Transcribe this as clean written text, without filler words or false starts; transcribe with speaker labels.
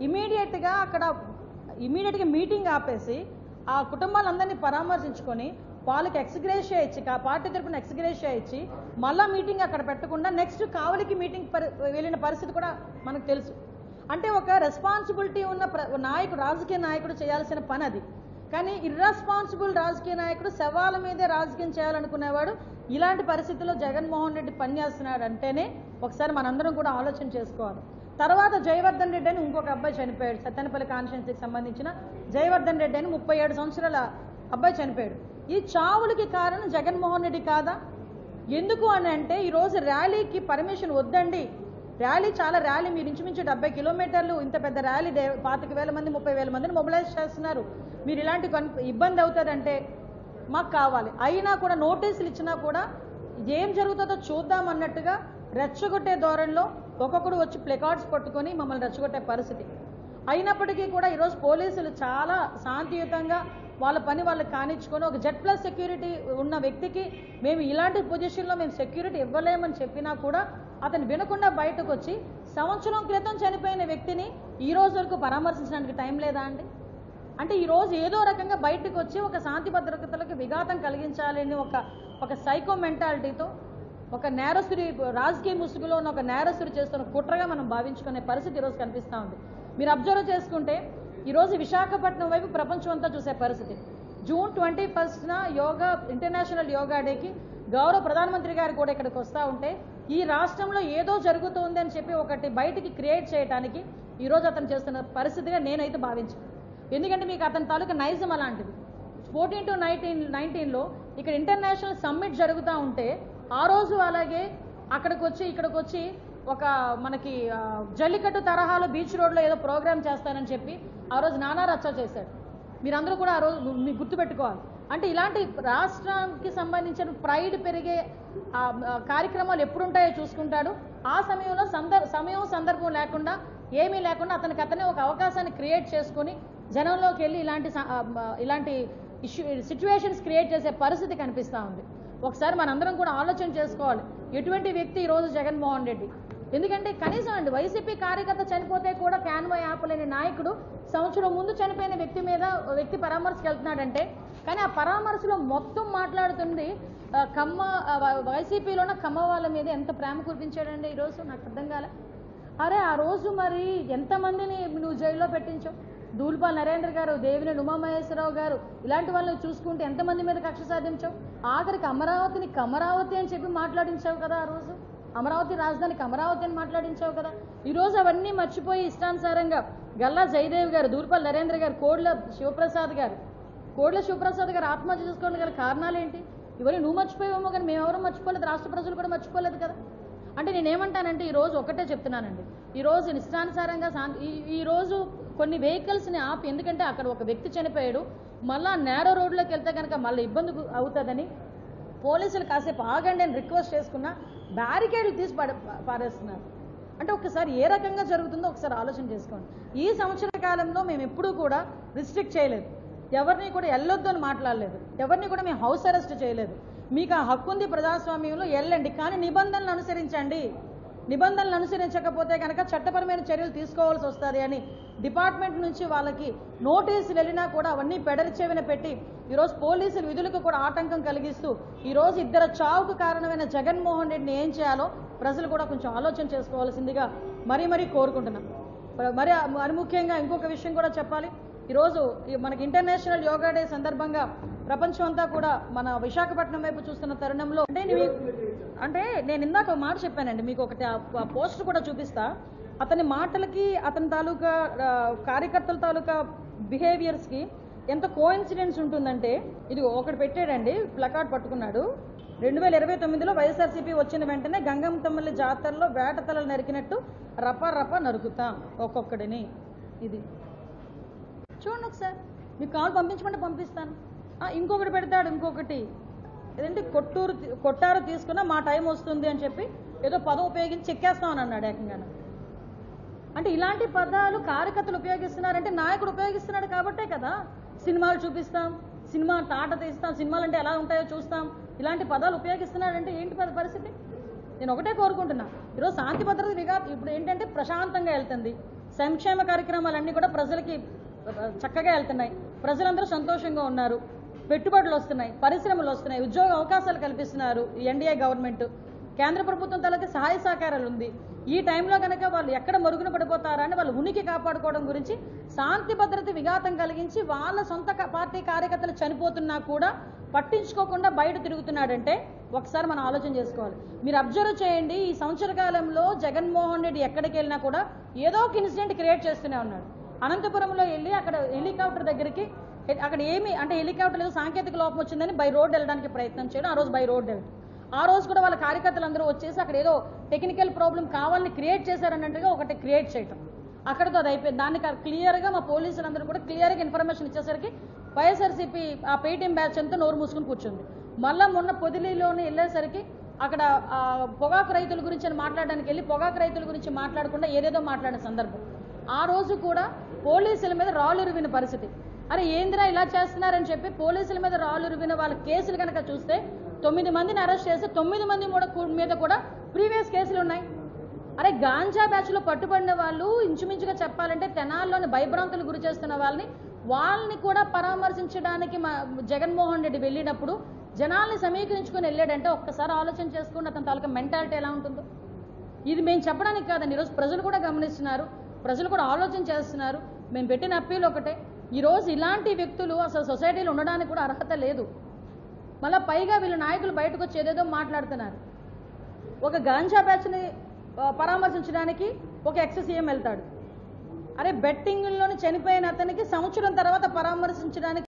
Speaker 1: ఇమీడియట్గా మీటింగ్ ఆపేసి ఆ కుటుంబాలందరినీ పరామర్శించుకొని వాళ్ళకి ఎక్స్గ్రేషియా ఇచ్చి పార్టీ తరపున ఎక్స్గ్రేషియా ఇచ్చి మళ్ళా మీటింగ్ అక్కడ పెట్టకుండా నెక్స్ట్ కావలికి మీటింగ్ వెళ్ళిన పరిస్థితి కూడా మనకు తెలుసు. అంటే ఒక రెస్పాన్సిబిలిటీ ఉన్న నాయకుడు, రాజకీయ నాయకుడు చేయాల్సిన పని అది. కానీ ఇర్రెస్పాన్సిబుల్ రాజకీయ నాయకుడు శవాల మీదే రాజకీయం చేయాలనుకునేవాడు ఇలాంటి పరిస్థితుల్లో జగన్మోహన్ రెడ్డి పనిచేస్తున్నాడు అంటేనే ఒకసారి మనందరం కూడా ఆలోచన చేసుకోవాలి. తర్వాత జయవర్ధన్ రెడ్డి అని ఇంకొక అబ్బాయి చనిపోయాడు, సత్తెనపల్లి కాన్స్టిట్యున్సీకి సంబంధించిన జయవర్ధన్ రెడ్డి అని 37 సంవత్సరాల అబ్బాయి చనిపోయాడు. ఈ చావులకి కారణం జగన్మోహన్ రెడ్డి కాదా? ఎందుకు అని అంటే ఈరోజు ర్యాలీకి పర్మిషన్ వద్దండి, ర్యాలీ మీరు ఇంచుమించు 70 కిలోమీటర్లు, ఇంత పెద్ద ర్యాలీ 25,000 మంది 30,000 మందిని మొబిలైజ్ చేస్తున్నారు, మీరు ఇలాంటి ఇబ్బంది అవుతుందంటే మాకు కావాలి. అయినా కూడా నోటీసులు ఇచ్చినా కూడా ఏం జరుగుతుందో చూద్దాం అన్నట్టుగా రెచ్చగొట్టే ధోరణిలో ఒక్కొక్కడు వచ్చి ప్లెకార్డ్స్ పట్టుకొని మమ్మల్ని రెచ్చగొట్టే పరిస్థితి. అయినప్పటికీ కూడా ఈరోజు పోలీసులు చాలా శాంతియుతంగా వాళ్ళ పని వాళ్ళకి కానిచ్చుకొని ఒక Z+ సెక్యూరిటీ ఉన్న వ్యక్తికి మేము ఇలాంటి పొజిషన్లో మేము సెక్యూరిటీ ఇవ్వలేమని చెప్పినా కూడా అతను వినకుండా బయటకు వచ్చి సంవత్సరం క్రితం చనిపోయిన వ్యక్తిని ఈ రోజు వరకు పరామర్శించడానికి టైం లేదా అండి? అంటే ఈరోజు ఏదో రకంగా బయటకు వచ్చి ఒక శాంతి భద్రతలకు విఘాతం కలిగించాలని ఒక సైకో మెంటాలిటీతో ఒక నేరస్తుడి, రాజకీయ ముసుగులో ఉన్న ఒక నేరస్తుడు చేస్తున్న కుట్రగా మనం భావించుకునే పరిస్థితి ఈరోజు కనిపిస్తూ ఉంది. మీరు అబ్జర్వ్ చేసుకుంటే ఈరోజు విశాఖపట్నం వైపు ప్రపంచం అంతా చూసే పరిస్థితి. జూన్ 21న ఇంటర్నేషనల్ యోగా డేకి గౌరవ ప్రధానమంత్రి గారు కూడా ఇక్కడికి వస్తూ ఉంటే ఈ రాష్ట్రంలో ఏదో జరుగుతుంది అని చెప్పి ఒకటి బయటికి క్రియేట్ చేయడానికి ఈరోజు అతను చేస్తున్న పరిస్థితిగా నేనైతే భావించాను. ఎందుకంటే మీకు అతని తాలూకా నైజం అలాంటిది. 14 to 19లో ఇక్కడ ఇంటర్నేషనల్ సమ్మిట్ జరుగుతూ ఉంటే ఆ రోజు అలాగే ఇక్కడికి వచ్చి ఒక మనకి జల్లికట్టు తరహాలో బీచ్ రోడ్లో ఏదో ప్రోగ్రామ్ చేస్తానని చెప్పి ఆ రోజు నానా రచ్చ చేశాడు. మీరందరూ కూడా ఆ రోజు మీకు గుర్తుపెట్టుకోవాలి. అంటే ఇలాంటి రాష్ట్రానికి సంబంధించిన ప్రైడ్ పెరిగే కార్యక్రమాలు ఎప్పుడుంటాయో చూసుకుంటాడు. ఆ సమయంలో సందర్భం లేకుండా ఏమీ లేకుండా అతనే ఒక అవకాశాన్ని క్రియేట్ చేసుకొని జనంలోకి వెళ్ళి ఇలాంటి సిచ్యువేషన్స్ క్రియేట్ చేసే పరిస్థితి కనిపిస్తూ ఉంది. ఒకసారి మనందరం కూడా ఆలోచన చేసుకోవాలి ఎటువంటి వ్యక్తి ఈరోజు జగన్మోహన్ రెడ్డి. ఎందుకంటే కనీసం అండి వైసీపీ కార్యకర్త చనిపోతే కూడా క్యాన్వాయ్ ఆపలేని నాయకుడు సంవత్సరం ముందు చనిపోయిన వ్యక్తి పరామర్శకు వెళ్తున్నాడంటే, కానీ ఆ పరామర్శలో మొత్తం మాట్లాడుతుంది వైసీపీలోన కమ్మ వాళ్ళ మీద ఎంత ప్రేమ కురిపించాడండి ఈరోజు నాకు అర్థం కాలే. అరే ఆ రోజు మరి ఎంతమందిని నువ్వు జైల్లో పెట్టించావు? దూల్పాల్ నరేంద్ర గారు, దేవినేని ఉమామహేశ్వరరావు గారు, ఇలాంటి వాళ్ళని చూసుకుంటే ఎంతమంది మీద కక్ష సాధించావు? ఆఖరికి అమరావతిని కమరావతి అని చెప్పి మాట్లాడించావు కదా ఆ రోజు. అమరావతి రాజధానికి అమరావతి అని మాట్లాడించావు కదా. ఈరోజు అవన్నీ మర్చిపోయి ఇష్టానుసారంగా గల్లా జయదేవ్ గారు, దూల్పాల్ నరేంద్ర గారు, కోడ్ల శివప్రసాద్ గారు ఆత్మహత్య చేసుకోవడానికి గల కారణాలు ఏంటి? ఇవన్నీ నువ్వు మర్చిపోయావేమో కానీ మేమెవరూ మర్చిపోలేదు, రాష్ట్ర ప్రజలు కూడా మర్చిపోలేదు కదా. అంటే నేనేమంటానంటే ఈరోజు ఒకటే చెప్తున్నానండి, ఈరోజు ఇష్టానుసారంగా ఈరోజు కొన్ని వెహికల్స్ని ఆపి, ఎందుకంటే అక్కడ ఒక వ్యక్తి చనిపోయాడు, మళ్ళా నేరో రోడ్లోకి వెళ్తే కనుక మళ్ళీ ఇబ్బంది అవుతుందని పోలీసులు కాసేపు ఆగండి అని రిక్వెస్ట్ చేసుకున్నా బ్యారికేడ్లు తీసి పారేస్తున్నారు. అంటే ఒకసారి ఏ రకంగా జరుగుతుందో ఒకసారి ఆలోచన చేసుకోండి. ఈ సంవత్సర కాలంలో మేము ఎప్పుడూ కూడా రిస్ట్రిక్ట్ చేయలేదు, ఎవరిని కూడా వెళ్ళొద్దు అని మాట్లాడలేదు, ఎవరిని కూడా మేము హౌస్ అరెస్ట్ చేయలేదు. మీకు ఆ హక్కు ఉంది ప్రజాస్వామ్యంలో, వెళ్ళండి, కానీ నిబంధనలు అనుసరించండి. నిబంధనలు అనుసరించకపోతే కనుక చట్టపరమైన చర్యలు తీసుకోవాల్సి వస్తుంది అని డిపార్ట్మెంట్ నుంచి వాళ్ళకి నోటీసులు వెళ్ళినా కూడా అవన్నీ పెడరిచెవిన పెట్టి ఈరోజు పోలీసులు విధులకు కూడా ఆటంకం కలిగిస్తూ ఈరోజు ఇద్దరు చావుకు కారణమైన జగన్మోహన్ రెడ్డిని ఏం చేయాలో ప్రజలు కూడా కొంచెం ఆలోచన చేసుకోవాల్సిందిగా మరీ కోరుకుంటున్నాం. మరి ముఖ్యంగా ఇంకొక విషయం కూడా చెప్పాలి. ఈరోజు మనకి ఇంటర్నేషనల్ యోగా డే సందర్భంగా ప్రపంచం అంతా కూడా మన విశాఖపట్నం వైపు చూస్తున్న తరుణంలో అంటే నేను ఇందాక ఒక మాట చెప్పానండి, మీకు ఒకటి పోస్ట్ కూడా చూపిస్తా. అతని మాటలకి అతని తాలూకా కార్యకర్తల తాలూకా బిహేవియర్స్కి ఎంత కోఇన్సిడెన్స్ ఉంటుందంటే, ఇది ఒకటి పెట్టాడండి, ప్లకార్డ్ పట్టుకున్నాడు. 2029లో వైఎస్ఆర్సీపీ వచ్చిన వెంటనే గంగమ్మ తమ్మిళ్ళ జాతరలో వేట తలలు నరికినట్టు రప నరుకుతాం ఒక్కొక్కడిని. ఇది చూడండి ఒకసారి, మీకు కాల్ పంపించమంటే పంపిస్తాను. ఇంకొకటి పెడతాడు, ఇంకొకటి ఏదంటే కొట్టారు తీసుకున్నా మా టైం వస్తుంది అని చెప్పి ఏదో పదం ఉపయోగించి చెక్కేస్తామని అన్నాడు ఏకంగా. అంటే ఇలాంటి పదాలు కార్యకర్తలు ఉపయోగిస్తున్నారంటే నాయకుడు ఉపయోగిస్తున్నాడు కాబట్టే కదా. సినిమాలు చూపిస్తాం, సినిమా తాట తీస్తాం, సినిమాలు అంటే ఎలా ఉంటాయో చూస్తాం, ఇలాంటి పదాలు ఉపయోగిస్తున్నాడంటే ఏంటి పరిస్థితి? నేను ఒకటే కోరుకుంటున్నా, ఈరోజు శాంతి భద్రత ఇప్పుడు ఏంటంటే ప్రశాంతంగా వెళ్తుంది, సంక్షేమ కార్యక్రమాలన్నీ కూడా ప్రజలకి చక్కగా వెళ్తున్నాయి, ప్రజలందరూ సంతోషంగా ఉన్నారు, పెట్టుబడులు వస్తున్నాయి, పరిశ్రమలు వస్తున్నాయి, ఉద్యోగ అవకాశాలు కల్పిస్తున్నారు ఈ ఎన్డీఏ గవర్నమెంట్. కేంద్ర ప్రభుత్వం తలకి సహాయ సహకారాలు ఉంది. ఈ టైంలో కనుక వాళ్ళు ఎక్కడ మరుగున పడిపోతారని వాళ్ళ ఉనికి కాపాడుకోవడం గురించి శాంతి భద్రత విఘాతం కలిగించి వాళ్ళ సొంత పార్టీ కార్యకర్తలు చనిపోతున్నా కూడా పట్టించుకోకుండా బయట తిరుగుతున్నాడంటే ఒకసారి మనం ఆలోచన చేసుకోవాలి. మీరు అబ్జర్వ్ చేయండి, ఈ సంవత్సర కాలంలో జగన్మోహన్ రెడ్డి ఎక్కడికి వెళ్ళినా కూడా ఏదో ఒక ఇన్సిడెంట్ క్రియేట్ చేస్తూనే ఉన్నాడు. అనంతపురంలో వెళ్ళి అక్కడ హెలికాప్టర్ దగ్గరికి, అక్కడ ఏమి అంటే హెలికాప్టర్ ఏదో సాంకేతిక లోపం వచ్చిందని బై రోడ్ వెళ్ళడానికి ప్రయత్నం చేయడం, ఆ రోజు బై రోడ్ వెళ్ళడం. ఆ రోజు కూడా వాళ్ళ కార్యకర్తలు అందరూ వచ్చేసి అక్కడ ఏదో టెక్నికల్ ప్రాబ్లం కావాలని క్రియేట్ చేశారన్నట్టుగా ఒకటి క్రియేట్ చేయటం, అక్కడితో అది అయిపోయింది. దానికి క్లియర్గా మా పోలీసులందరూ కూడా క్లియర్గా ఇన్ఫర్మేషన్ ఇచ్చేసరికి వైఎస్ఆర్సీపీ ఆ పేటీఎం బ్యాచ్ అంతా నోరు మూసుకుని కూర్చుంది. మళ్ళీ మొన్న పొదిలిలోనే వెళ్ళేసరికి అక్కడ పొగాకు రైతుల గురించి అని మాట్లాడడానికి వెళ్ళి పొగాకు రైతుల గురించి మాట్లాడకుండా ఏదేదో మాట్లాడిన సందర్భం. ఆ రోజు కూడా పోలీసుల మీద రాళ్ళు ఉరివిన పరిస్థితి. అరే ఏందిరా ఇలా చేస్తున్నారని చెప్పి పోలీసుల మీద రాళ్ళు ఉరివిన వాళ్ళ కేసులు కనుక చూస్తే 9 మందిని అరెస్ట్ చేసి 9 మంది మీద కూడా ప్రీవియస్ కేసులు ఉన్నాయి. అరే గాంజా బ్యాచ్లో పట్టుబడిన వాళ్ళు ఇంచుమించుగా చెప్పాలంటే తెనాల్లోని భయభ్రాంతులు గురి చేస్తున్న వాళ్ళని కూడా పరామర్శించడానికి జగన్మోహన్ రెడ్డి వెళ్ళినప్పుడు జనాల్ని సమీకరించుకొని వెళ్ళాడంటే ఒక్కసారి ఆలోచన చేసుకుని అతని తాలూకా మెంటాలిటీ ఎలా ఉంటుందో. ఇది మేము చెప్పడానికి కాదండి, ఈరోజు ప్రజలు కూడా గమనిస్తున్నారు, ప్రజలు కూడా ఆలోచన చేస్తున్నారు. మేము పెట్టిన అప్పీల్ ఒకటే, ఈరోజు ఇలాంటి వ్యక్తులు అసలు సొసైటీలో ఉండడానికి కూడా అర్హత లేదు. మళ్ళీ పైగా వీళ్ళ నాయకులు బయటకు వచ్చి ఏదేదో మాట్లాడుతున్నారు. ఒక గాంజా బ్యాచ్ని పరామర్శించడానికి ఒక ఎక్స్-సీఎం వెళ్తాడు. అరే బెట్టింగ్లోని చనిపోయిన అతనికి సంవత్సరం తర్వాత పరామర్శించడానికి